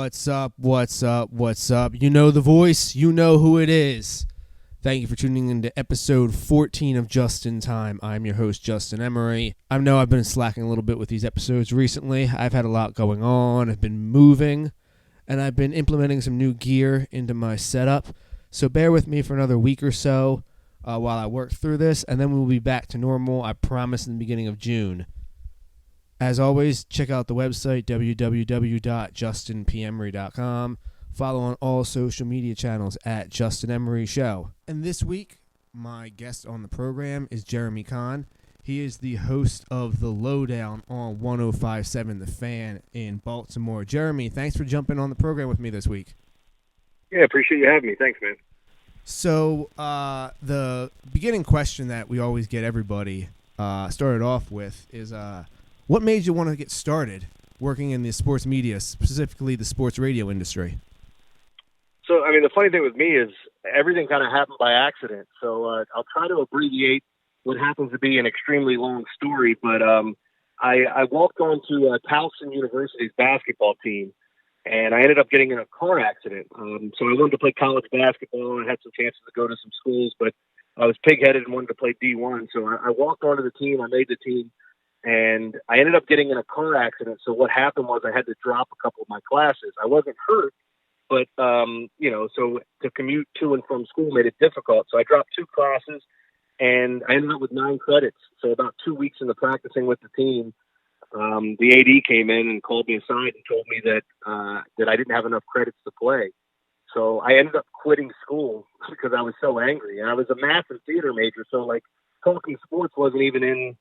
What's up? What's up? What's up? You know the voice. You know who it is. Thank you for tuning in to episode 14 of Just in Time. I'm your host, Justin Emery. I know I've been slacking a little bit with these episodes recently. I've had a lot going on. I've been moving, and I've been implementing some new gear into my setup. So bear with me for another week or so while I work through this, and then we'll be back to normal, I promise, in the beginning of June. As always, check out the website, www.justinpemery.com. Follow on all social media channels at Justin Emery Show. And this week, my guest on the program is Jeremy Kahn. He is the host of The Lowdown on 105.7 The Fan in Baltimore. Jeremy, thanks for jumping on the program with me this week. Yeah, appreciate you having me. Thanks, man. So the beginning question that we always get everybody started off with is, what made you want to get started working in the sports media, specifically the sports radio industry? So, I mean, the funny thing with me is everything kind of happened by accident. So I'll try to abbreviate what happens to be an extremely long story. But I walked onto Towson University's basketball team, and I ended up getting in a car accident. So I wanted to play college basketball, and I had some chances to go to some schools, but I was pig-headed and wanted to play D1. So I walked onto the team. I made the team, and I ended up getting in a car accident. So what happened was I had to drop a couple of my classes. I wasn't hurt, but, so to commute to and from school made it difficult. So I dropped 2 classes, and I ended up with 9 credits. So about 2 weeks into practicing with the team, the AD came in and called me aside and told me that I didn't have enough credits to play. So I ended up quitting school because I was so angry. And I was a math and theater major, so, talking sports wasn't even in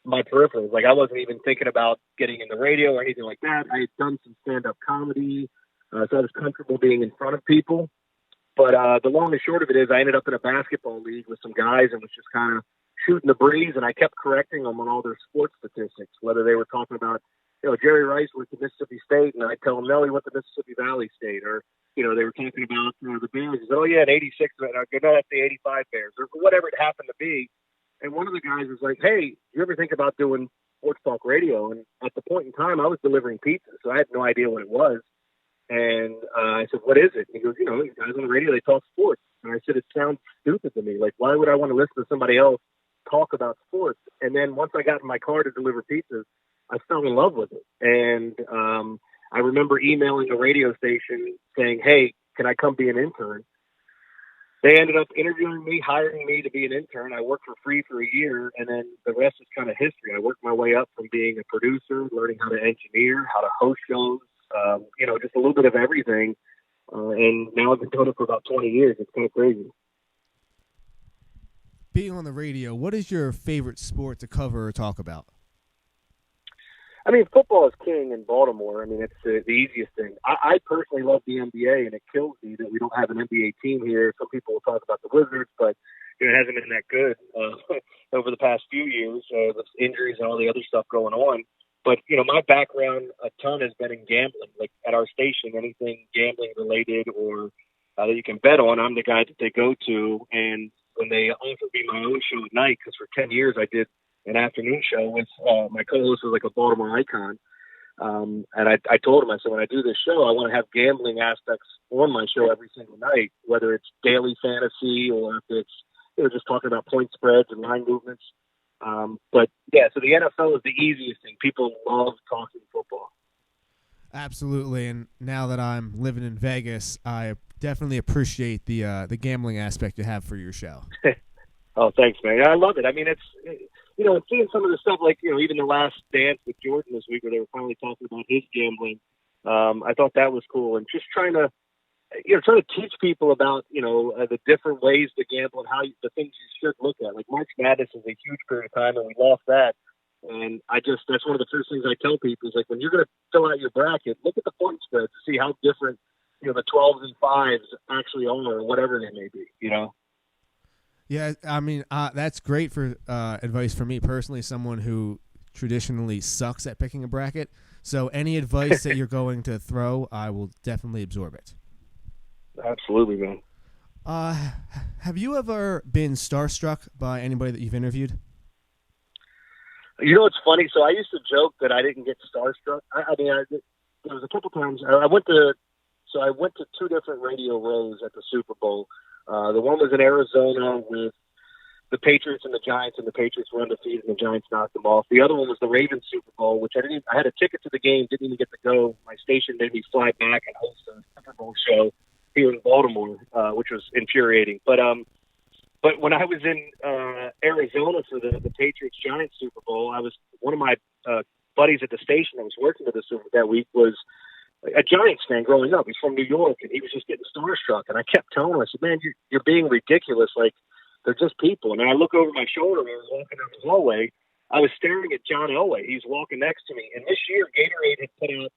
my peripherals. I wasn't even thinking about getting in the radio or anything like that. I had done some stand-up comedy, so I was comfortable being in front of people. But the long and short of it is I ended up in a basketball league with some guys and was just kind of shooting the breeze, and I kept correcting them on all their sports statistics, whether they were talking about, Jerry Rice went to Mississippi State, and I'd tell them, no, he went to Mississippi Valley State, or, they were talking about the Bears. He said, oh, yeah, in 86, no, that's the 85 Bears, or whatever it happened to be. And one of the guys was like, hey, you ever think about doing sports talk radio? And at the point in time, I was delivering pizza, so I had no idea what it was. And I said, what is it? He goes, these guys on the radio, they talk sports. And I said, it sounds stupid to me. Why would I want to listen to somebody else talk about sports? And then once I got in my car to deliver pizzas, I fell in love with it. And I remember emailing a radio station saying, hey, can I come be an intern? They ended up interviewing me, hiring me to be an intern. I worked for free for a year, and then the rest is kind of history. I worked my way up from being a producer, learning how to engineer, how to host shows, just a little bit of everything. And now I've been doing it for about 20 years. It's kind of crazy. Being on the radio, what is your favorite sport to cover or talk about? I mean, football is king in Baltimore. I mean, it's the easiest thing. I personally love the NBA, and it kills me that we don't have an NBA team here. Some people will talk about the Wizards, but it hasn't been that good over the past few years with injuries and all the other stuff going on. But, my background a ton has been in gambling. At our station, anything gambling related or that you can bet on, I'm the guy that they go to. And when they offered me my own show at night, because for 10 years I did an afternoon show with my co-host was a Baltimore icon. And I told him, I said, when I do this show, I want to have gambling aspects on my show every single night, whether it's daily fantasy or if it's, just talking about point spreads and line movements. But yeah, so the NFL is the easiest thing. People love talking football. Absolutely. And now that I'm living in Vegas, I definitely appreciate the gambling aspect you have for your show. Oh, thanks, man. I love it. I mean, it's, and seeing some of the stuff even the last dance with Jordan this week where they were finally talking about his gambling. I thought that was cool. And just trying to teach people about, the different ways to gamble and the things you should look at. March Madness is a huge period of time and we lost that. And that's one of the first things I tell people is when you're going to fill out your bracket, look at the point spread to see how different, the 12s and 5s actually are or whatever they may be, Yeah, I mean, that's great for advice for me personally, someone who traditionally sucks at picking a bracket. So any advice that you're going to throw, I will definitely absorb it. Absolutely, man. Have you ever been starstruck by anybody that you've interviewed? It's funny. So I used to joke that I didn't get starstruck. there was a couple times I went to. So I went to two different radio rows at the Super Bowl. The one was in Arizona with the Patriots and the Giants, and the Patriots were undefeated, and the Giants knocked them off. The other one was the Ravens Super Bowl, which I had a ticket to the game, didn't even get to go. My station made me fly back and host a Super Bowl show here in Baltimore, which was infuriating. But when I was in Arizona for the Patriots Giants Super Bowl, I was one of my buddies at the station that was working with us that week was a Giants fan growing up. He's from New York, and he was just getting starstruck. And I kept telling him, I said, "Man, you're being ridiculous. Like, they're just people." And I look over my shoulder when I was walking down the hallway. I was staring at John Elway. He's walking next to me. And this year, Gatorade had put out,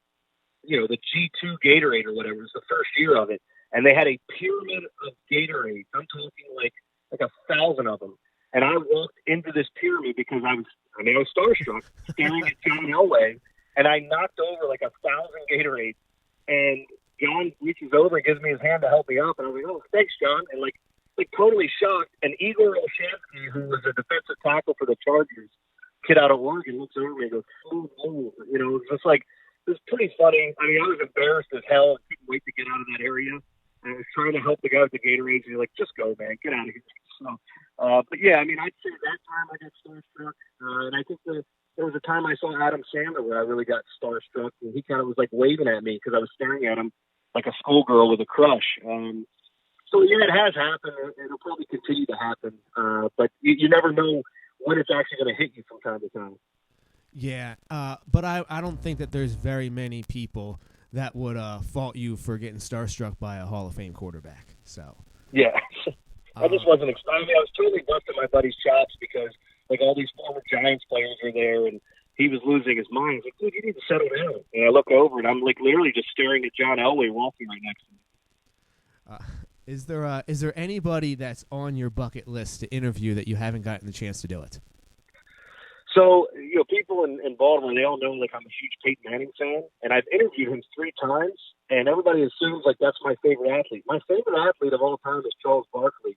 the G2 Gatorade or whatever. It was the first year of it. And they had a pyramid of Gatorade. I'm talking like 1,000 of them. And I walked into this pyramid because I was starstruck, staring at John Elway. And I knocked over 1,000 Gatorade. And John reaches over and gives me his hand to help me up. And I was like, "Oh, thanks, John." And totally shocked. And Igor Olshansky, who was a defensive tackle for the Chargers, kid out of Oregon, looks over me and goes, "Smooth move." It was just it was pretty funny. I mean, I was embarrassed as hell and couldn't wait to get out of that area. And I was trying to help the guy with the Gatorade. And he's like, "Just go, man. Get out of here." So, but yeah, I mean, I'd say that time I got starstruck. And I think there was a time I saw Adam Sandler where I really got starstruck. And he kind of was waving at me because I was staring at him like a schoolgirl with a crush. So, yeah, it has happened. It'll probably continue to happen. But you never know when it's actually going to hit you from time to time. Yeah, but I don't think that there's very many people that would fault you for getting starstruck by a Hall of Fame quarterback. So yeah, I just wasn't I was totally busting my buddy's chops because, all these former Giants players were there, and he was losing his mind. I was like, "Dude, you need to settle down." And I look over, and I'm, literally just staring at John Elway walking right next to me. Is there anybody that's on your bucket list to interview that you haven't gotten the chance to do it? So, people in Baltimore, they all know I'm a huge Peyton Manning fan, and I've interviewed him 3 times, and everybody assumes that's my favorite athlete. My favorite athlete of all time is Charles Barkley,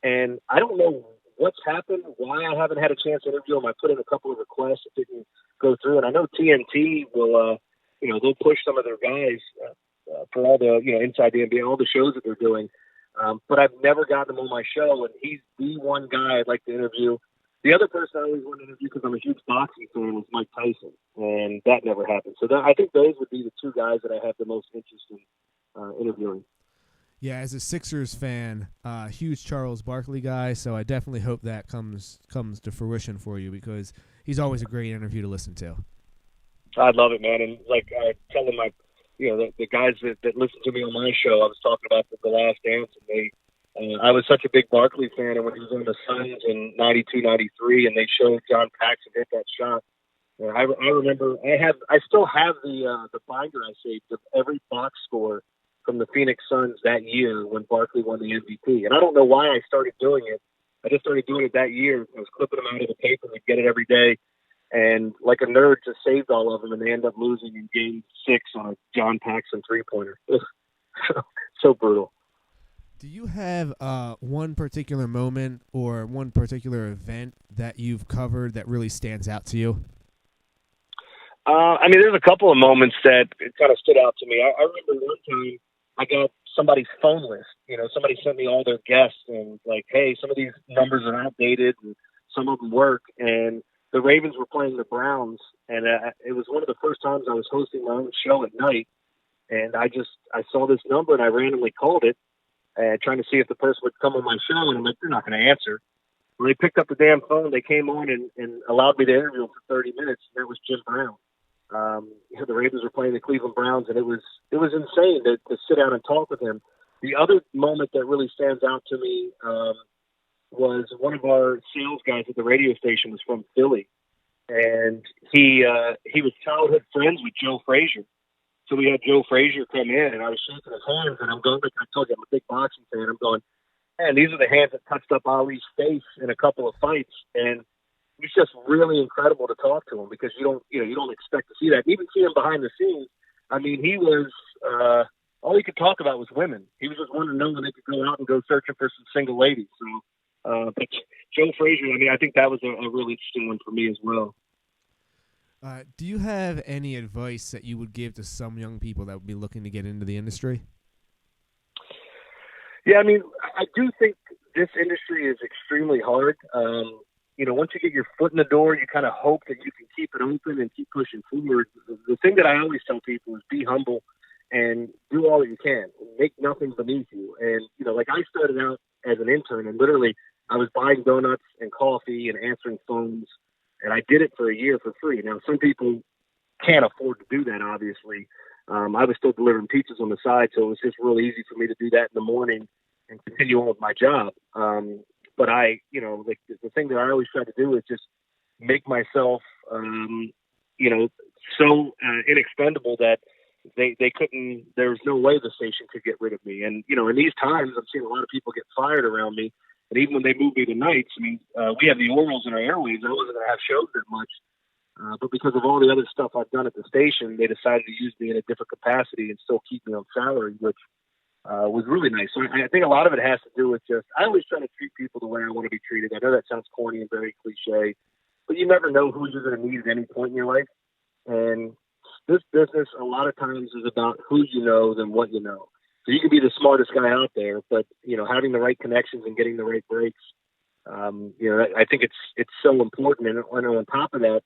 and I don't know what's happened, why I haven't had a chance to interview him. I put in a couple of requests that didn't go through, and I know TNT will, they'll push some of their guys for all the, Inside the NBA, all the shows that they're doing. But I've never gotten him on my show, and he's the one guy I'd like to interview. The other person I always want to interview because I'm a huge boxing fan was Mike Tyson, and that never happened. So I think those would be the 2 guys that I have the most interest in interviewing. Yeah, as a Sixers fan, huge Charles Barkley guy, so I definitely hope that comes to fruition for you because he's always a great interview to listen to. I'd love it, man. And I tell them the guys that listen to me on my show, I was talking about the Last Dance, and I was such a big Barkley fan, and when he was on the Suns in 92, 93, and they showed John Paxson hit that shot, I remember I still have the binder I saved of every box score from the Phoenix Suns that year when Barkley won the MVP. And I don't know why I started doing it. I just started doing it that year. I was clipping them out of the paper and get it every day. And like a nerd, just saved all of them, and they end up losing in Game 6 on a John Paxson three-pointer. So brutal. Do you have one particular moment or one particular event that you've covered that really stands out to you? There's a couple of moments that it kind of stood out to me. I remember one time I got somebody's phone list. Somebody sent me all their guests and hey, some of these numbers are outdated and some of them work. And the Ravens were playing the Browns, and it was one of the first times I was hosting my own show at night. And I saw this number and I randomly called it, trying to see if the person would come on my show. And I'm like, they're not going to answer. Well, they picked up the damn phone. They came on and allowed me to interview him for 30 minutes. And that was Jim Brown. The Ravens were playing the Cleveland Browns, and it was insane to sit down and talk with him. The other moment that really stands out to me was one of our sales guys at the radio station was from Philly, and he was childhood friends with Joe Frazier. So we had Joe Frazier come in, and I was shaking his hands, and I'm going, like I told you, I'm a big boxing fan. I'm going, man, these are the hands that touched up Ali's face in a couple of fights, and it's just really incredible to talk to him because you don't expect to see that. Even see him behind the scenes. I mean, he was all he could talk about was women. He was just wanting to know when they could go out and go searching for some single ladies. So, but Joe Frazier, I think that was a really interesting one for me as well. Do you have any advice that you would give to some young people that would be looking to get into the industry? Yeah, I mean, I do think this industry is extremely hard. Once you get your foot in the door, you kind of hope that you can keep it open and keep pushing forward. The thing that I always tell people is be humble and do all that you can. Make nothing beneath you. And, like I started out as an intern and literally I was buying donuts and coffee and answering phones. And I did it for a year for free. Now, some people can't afford to do that, obviously. I was still delivering pizzas on the side, so it was just real easy for me to do that in the morning and continue on with my job. But like the thing that I always try to do is just make myself, so inexpendable that they couldn't, there was no way the station could get rid of me. And, in these times, I'm seeing a lot of people get fired around me. And even when they moved me to nights, I mean, we have the Orioles in our airwaves. I wasn't going to have shows that much. But because of all the other stuff I've done at the station, they decided to use me in a different capacity and still keep me on salary, which was really nice. So I think a lot of it has to do with just, I always try to treat people the way I want to be treated. I know that sounds corny and very cliche, but you never know who you're going to need at any point in your life. And this business a lot of times is about who you know than what you know. So you can be the smartest guy out there, but, having the right connections and getting the right breaks, I think it's so important. And on top of that,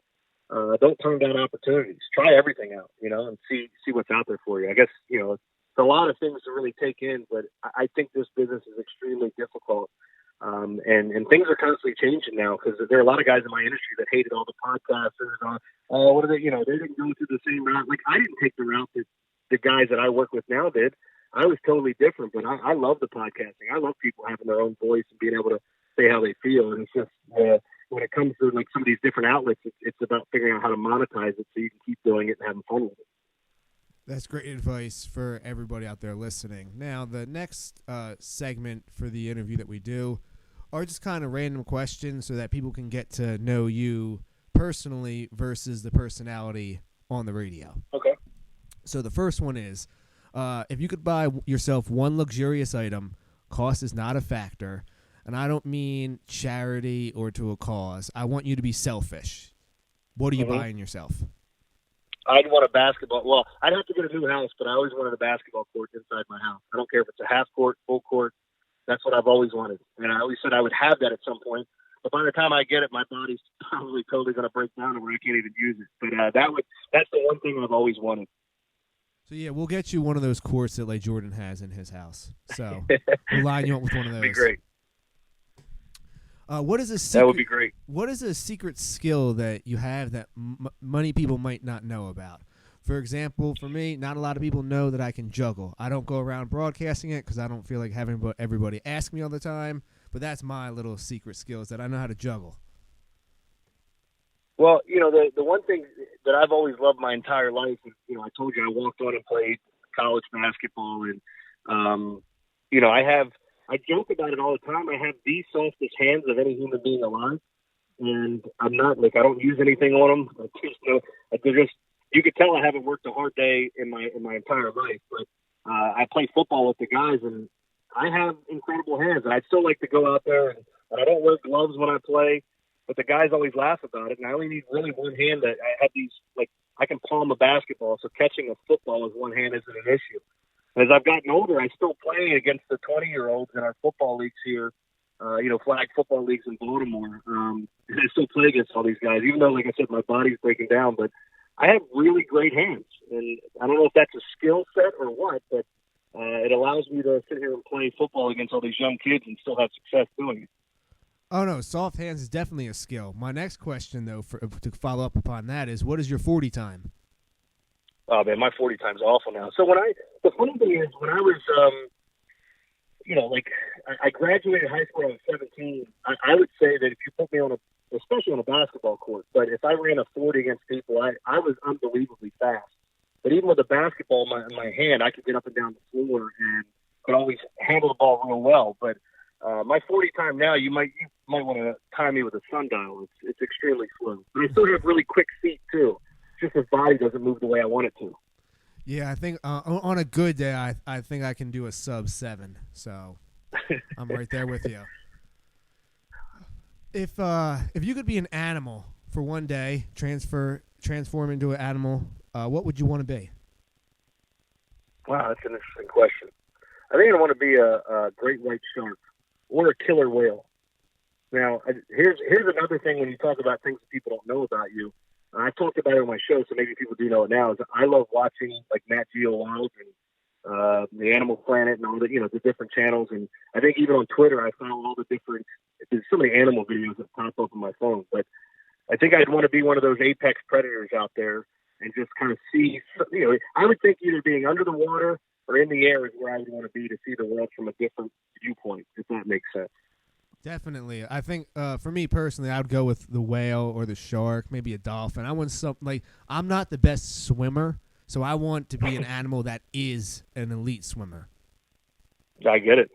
don't turn down opportunities. Try everything out, and see what's out there for you. I guess, it's a lot of things to really take in, but I think this business is extremely difficult. And things are constantly changing now because there are a lot of guys in my industry that hated all the podcasters. What are they, they didn't go through the same route. Like I didn't take the route that the guys that I work with now did. I was totally different, but I love the podcasting. I love people having their own voice and being able to say how they feel. And it's just, when it comes to like some of these different outlets, it's about figuring out how to monetize it so you can keep doing it and having fun with it. That's great advice for everybody out there listening. Now, the next segment for the interview that we do are just kind of random questions so that people can get to know you personally versus the personality on the radio. Okay. So the first one is, if you could buy yourself one luxurious item, cost is not a factor. And I don't mean charity or to a cause. I want you to be selfish. What are you buying yourself? I'd want a basketball. Well, I'd have to get a new house, but I always wanted a basketball court inside my house. I don't care if it's a half court, full court. That's what I've always wanted. And I always said I would have that at some point. But by the time I get it, my body's probably totally going to break down to where I can't even use it. But that's the one thing I've always wanted. So, yeah, we'll get you one of those courts that like Jordan has in his house. So we'll line you up with one of those. That'd be great. What is a secret, that would be great. What is a secret skill that you have that many people might not know about? For example, for me, not a lot of people know that I can juggle. I don't go around broadcasting it because I don't feel like having everybody ask me all the time. But that's my little secret skill is that I know how to juggle. Well, the one thing that I've always loved my entire life is, I told you I walked on and played college basketball. And, I joke about it all the time. I have the softest hands of any human being alive. And I'm not I don't use anything on them. You could tell I haven't worked a hard day in my entire life, but I play football with the guys and I have incredible hands and I'd still like to go out there and I don't wear gloves when I play, but the guys always laugh about it. And I only need really one hand that I have these, I can palm a basketball. So catching a football with one hand isn't an issue. As I've gotten older, I still play against the 20-year-olds in our football leagues here, flag football leagues in Baltimore. And I still play against all these guys, even though, like I said, my body's breaking down. But I have really great hands. And I don't know if that's a skill set or what, but it allows me to sit here and play football against all these young kids and still have success doing it. Oh, no, soft hands is definitely a skill. My next question, though, to follow up upon that is, what is your 40 time? Oh, man, my 40 time's awful now. So the funny thing is, when I was, I graduated high school when I was 17, I would say that if you put me especially on a basketball court, but if I ran a 40 against people, I was unbelievably fast. But even with a basketball in my hand, I could get up and down the floor and could always handle the ball real well. But my 40 time now, you might want to time me with a sundial. It's extremely slow. But I still have really quick feet, too. Just his body doesn't move the way I want it to. Yeah, I think on a good day, I think I can do a sub-7. So I'm right there with you. If you could be an animal for one day, transfer transform into an animal, what would you want to be? Wow, that's an interesting question. I think I want to be a great white shark or a killer whale. Now, here's another thing when you talk about things that people don't know about you. I've talked about it on my show, so maybe people do know it now. Is I love watching like Nat Geo Wild and the Animal Planet and all the different channels. And I think even on Twitter, I found all the different. There's so many animal videos that pop up on my phone. But I think I'd want to be one of those apex predators out there and just kind of see. I would think either being under the water or in the air is where I would want to be to see the world from a different viewpoint, if that makes sense. Definitely. I think for me personally, I would go with the whale or the shark, maybe a dolphin. I want something like I'm not the best swimmer, so I want to be an animal that is an elite swimmer. I get it.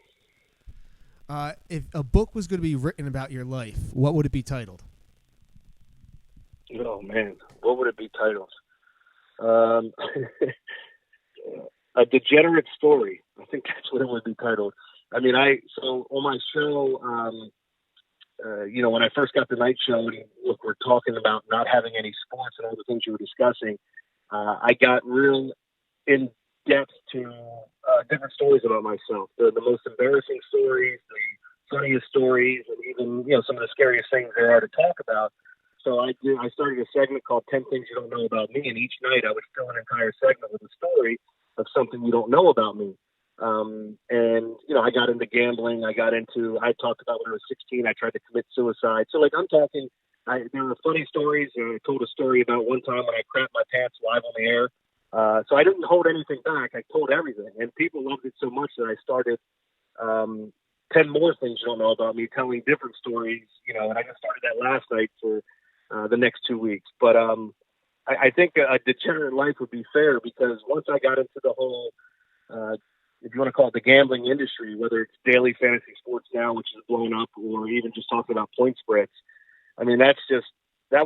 If a book was going to be written about your life, what would it be titled? Oh man, what would it be titled? A Degenerate Story. I think that's what it would be titled. I mean, so on my show, when I first got the night show, and look, we're talking about not having any sports and all the things you were discussing. I got real in depth to different stories about myself. The most embarrassing stories, the funniest stories, and even some of the scariest things there are to talk about. So I started a segment called 10 Things You Don't Know About Me, and each night I would fill an entire segment with a story of something you don't know about me. I got into gambling. I talked about when I was 16, I tried to commit suicide. So there were funny stories. I told a story about one time when I crapped my pants live on the air. So I didn't hold anything back. I told everything, and people loved it so much that I started 10 more things you don't know about me, telling different stories, and I just started that last night for the next 2 weeks. But I think a degenerate life would be fair, because once I got into the whole, if you want to call it the gambling industry, whether it's daily fantasy sports now, which is blown up, or even just talking about point spreads, I mean, that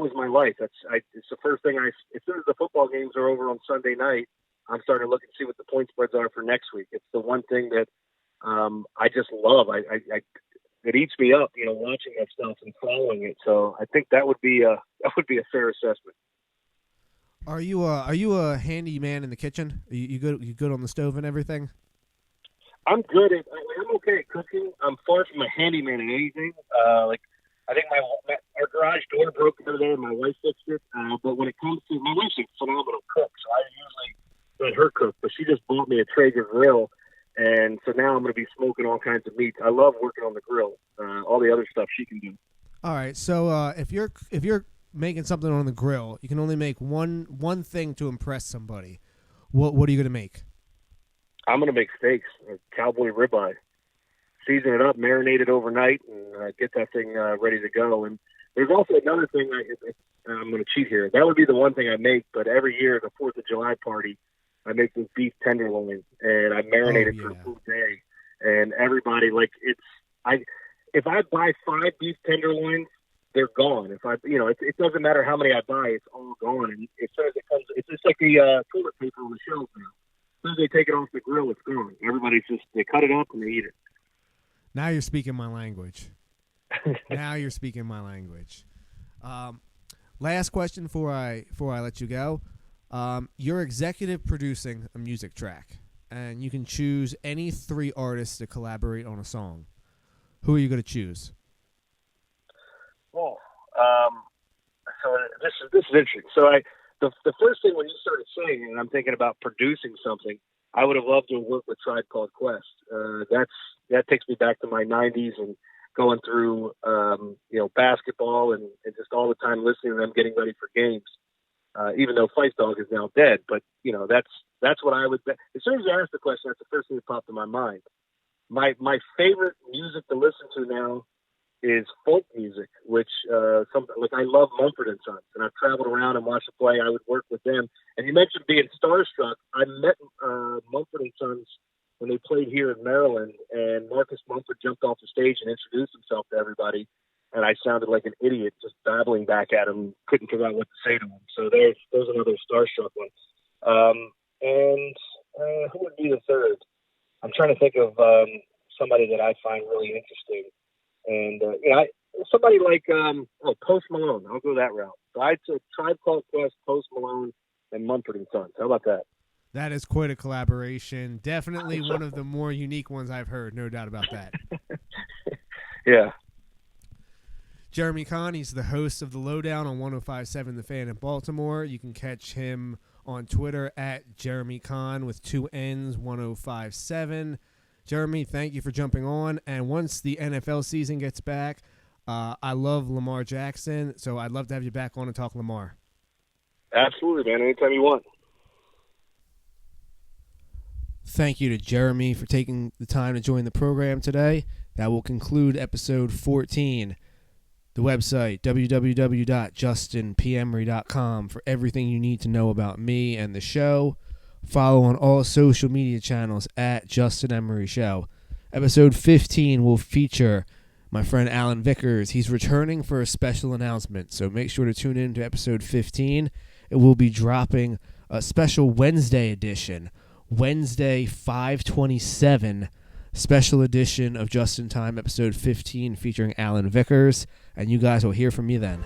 was my life. It's the first thing as soon as the football games are over on Sunday night, I'm starting to look and see what the point spreads are for next week. It's the one thing that I just love. It eats me up, watching that stuff and following it. So I think that would be a fair assessment. Are you a handy man in the kitchen? You good on the stove and everything? I'm okay at cooking. I'm far from a handyman in anything. I think our garage door broke the other day, and my wife fixed it. But when it comes to, my wife's a phenomenal cook, so I usually let her cook. But she just bought me a Traeger grill, and so now I'm going to be smoking all kinds of meats. I love working on the grill. All the other stuff she can do. All right. So if you're making something on the grill, you can only make one thing to impress somebody. What are you going to make? I'm going to make steaks, a cowboy ribeye. Season it up, marinate it overnight, and get that thing ready to go. And there's also another thing I'm going to cheat here. That would be the one thing I make, but every year at the 4th of July party, I make this beef tenderloin, and I marinate it for a full day. And everybody, if I buy 5 beef tenderloins, they're gone. It doesn't matter how many I buy, it's all gone. And as soon as it comes, it's just like the toilet paper on the shelves now. As soon as they take it off the grill, it's gone. They cut it up and they eat it. Now you're speaking my language. Last question before I let you go. You're executive producing a music track, and you can choose any 3 artists to collaborate on a song. Who are you going to choose? Oh, so this is interesting. So the first thing when you started saying it, and I'm thinking about producing something, I would have loved to have worked with Tribe Called Quest. That takes me back to my 90s and going through, basketball and just all the time listening to them getting ready for games. Even though Fight Dog is now dead, but that's what I would. As soon as you asked the question, that's the first thing that popped in my mind. My favorite music to listen to now is folk music, which I love Mumford and Sons, and I've traveled around and watched them play. I would work with them. And you mentioned being starstruck. I met Mumford and Sons when they played here in Maryland, and Marcus Mumford jumped off the stage and introduced himself to everybody, and I sounded like an idiot just babbling back at him, couldn't figure out what to say to him. So there's another starstruck one. And who would be the third? I'm trying to think of somebody that I find really interesting. And somebody like Post Malone. I'll go that route. So I took Tribe Called Quest, Post Malone, and Mumford and Sons. How about that? That is quite a collaboration. Definitely one of the more unique ones I've heard. No doubt about that. Yeah. Jeremy Kahn, he's the host of The Lowdown on 105.7 The Fan in Baltimore. You can catch him on Twitter at Jeremy Kahn with 2 N's, 105.7. Jeremy, thank you for jumping on. And once the NFL season gets back, I love Lamar Jackson, so I'd love to have you back on and talk Lamar. Absolutely, man. Anytime you want. Thank you to Jeremy for taking the time to join the program today. That will conclude episode 14. The website, www.justinpmery.com, for everything you need to know about me and the show. Follow on all social media channels at Justin Emery Show. Episode 15 will feature my friend Alan Vickers. He's returning for a special announcement, so make sure to tune in to episode 15. It will be dropping a special Wednesday edition, Wednesday 5/27, special edition of Just in Time, episode 15, featuring Alan Vickers, and you guys will hear from me then.